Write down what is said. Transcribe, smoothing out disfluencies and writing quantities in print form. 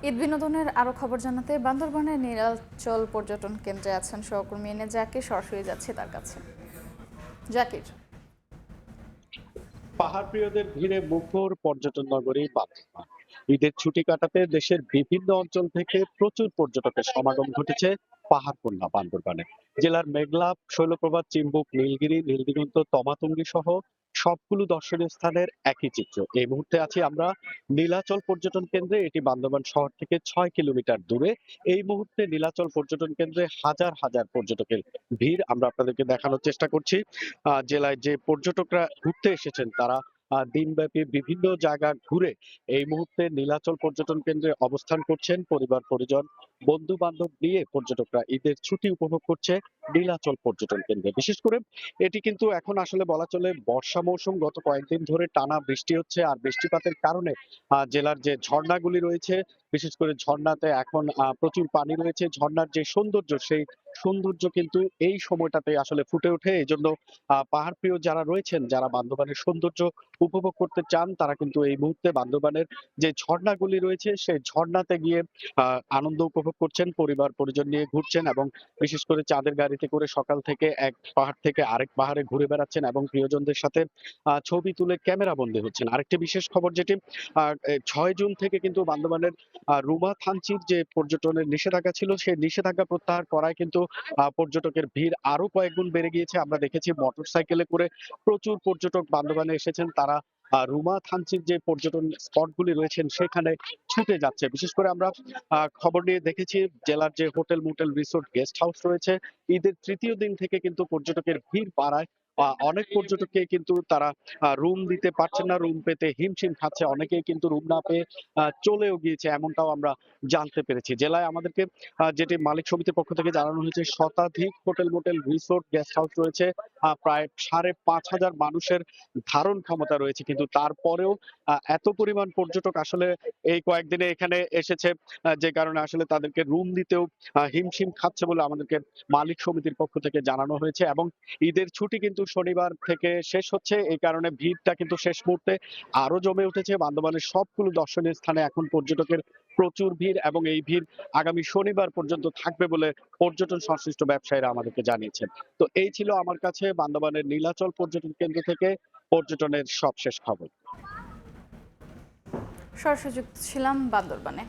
ঈদ বিনোদনের আরো খবর জানাতে বান্দরবানের নীলাচল পর্যটন কেন্দ্রে আছেন সহকর্মী এনে জাকির। সরাসরি যাচ্ছে তার কাছে। জাকির। পাহাড় প্রিয়দের ভিড়ে মুখর পর্যটন নগরী বান্দরবান। ঈদের ছুটি কাটাতে দেশের বিভিন্ন অঞ্চল থেকে প্রচুর পর্যটকের সমাগম ঘটেছে পাহাড়কন্যা বান্দরবানে। জেলার মেঘলা, শৈলপ্রপাত, চিম্বুক, নীলগিরি, নীলদিগন্ত, তমাতঙ্গী সহ সবগুলো দর্শনীয় স্থানের একই চিত্র। এই মুহূর্তে আছি আমরা নীলাচল পর্যটন কেন্দ্রে। এটি বান্দরবান শহর থেকে 6 কিলোমিটার দূরে। এই মুহূর্তে নীলাচল পর্যটন কেন্দ্রে হাজার হাজার পর্যটকের ভিড় আমরা আপনাদেরকে দেখানোর চেষ্টা করছি। জেলায় যে পর্যটকরা ঘুরতে এসেছেন তারা দিনব্যাপী বিভিন্ন জায়গা ঘুরে এই মুহূর্তে নীলাচল পর্যটন কেন্দ্রে অবস্থান করছেন। পরিবার পরিজন, বন্ধু বান্ধব নিয়ে পর্যটকরা ঈদের ছুটি উপভোগ করছে নীলাচল পর্যটন কেন্দ্রে। বিশেষ করে এটি কিন্তু এখন আসলে বলা চলে বর্ষা মৌসুম। গত কয়েকদিন ধরে টানা বৃষ্টি হচ্ছে, আর বৃষ্টিপাতের কারণে জেলার যে ঝর্ণাগুলি রয়েছে, বিশেষ করে ঝর্ণাতে এখন প্রচুর পানি রয়েছে। ঝর্ণার যে সৌন্দর্য, সেই সৌন্দর্য কিন্তু এই সময়টাতে আসলে ফুটে ওঠে। এই জন্য পাহাড় প্রিয় যারা রয়েছেন, যারা বান্দরবানের সৌন্দর্য উপভোগ করতে চান, তারা কিন্তু এই মুহূর্তে বান্দরবানের যে ঝর্ণাগুলি রয়েছে সেই ঝর্ণাতে গিয়ে আনন্দ উপভোগ করছেন, পরিবার পরিজন নিয়ে ঘুরছেন এবং বিশেষ করে চাঁদের গাড়িতে করে সকাল থেকে এক পাহাড় থেকে আরেক পাহাড়ে ঘুরে বেড়াচ্ছেন এবং প্রিয়জনদের সাথে ছবি তুলে ক্যামেরা বন্দী হচ্ছেন। আরেকটি বিশেষ খবর যেটি 6 জুন থেকে কিন্তু বান্দরবানের রুমা থানচির যে পর্যটনের নিষেধাজ্ঞা ছিল, সেই নিষেধাজ্ঞা প্রত্যাহার করায় কিন্তু পর্যটকের ভিড় আরো কয়েক গুণ বেড়ে গিয়েছে। আমরা দেখেছি মোটরসাইকেলে করে প্রচুর পর্যটক বান্দরবানে এসেছেন। তারা রুমা থানচির যে পর্যটন স্পটগুলি রয়েছেন সেখানে ছুটে যাচ্ছে। বিশেষ করে আমরা খবর নিয়ে দেখেছি জেলার যে hotel, motel, resort, guest house রয়েছে, ঈদের তৃতীয় দিন থেকে কিন্তু পর্যটকের ভিড় বাড়ায়। অনেক পর্যটককে কিন্তু তারা রুম দিতে পারছেন না, রুম পেতে হিমশিম খাচ্ছে। অনেকেই কিন্তু রুম না পেয়ে চলেও গিয়েছে, এমনটাও আমরা জানতে পেরেছি। জেলায় আমাদেরকে যেটি মালিক সমিতির পক্ষ থেকে জানানো হয়েছে, শতাধিক hotel, motel, resort, guest house রয়েছে। প্রায় 5,500 মানুষের ধারণ ক্ষমতা রয়েছে। কিন্তু তারপরেও এত পরিমাণ পর্যটক আসলে এই কয়েকদিনে এখানে এসেছে, যে কারণে আসলে তাদেরকে রুম দিতেও হিমশিম খাচ্ছে বলে আমাদেরকে মালিক সমিতির পক্ষ থেকে জানানো হয়েছে। এবং ঈদের ছুটি কিন্তু শনিবার থেকে শেষ হচ্ছে, এই কারণে ভিড়টা কিন্তু শেষ মুহূর্তে আরো জমে উঠেছে। বান্দরবানের সবগুলো দর্শনীয় স্থানে এখন পর্যটকের প্রচুর ভিড় এবং এই ভিড় আগামী শনিবার পর্যন্ত থাকবে বলে পর্যটন সংশ্লিষ্ট ব্যবসায়ীরা আমাদেরকে জানিয়েছেন। তো এই ছিল আমার কাছে বান্দরবানের নীলাচল পর্যটন কেন্দ্র থেকে পর্যটনের সবশেষ খবর। সরাসরি যুক্ত ছিলাম বান্দরবানে।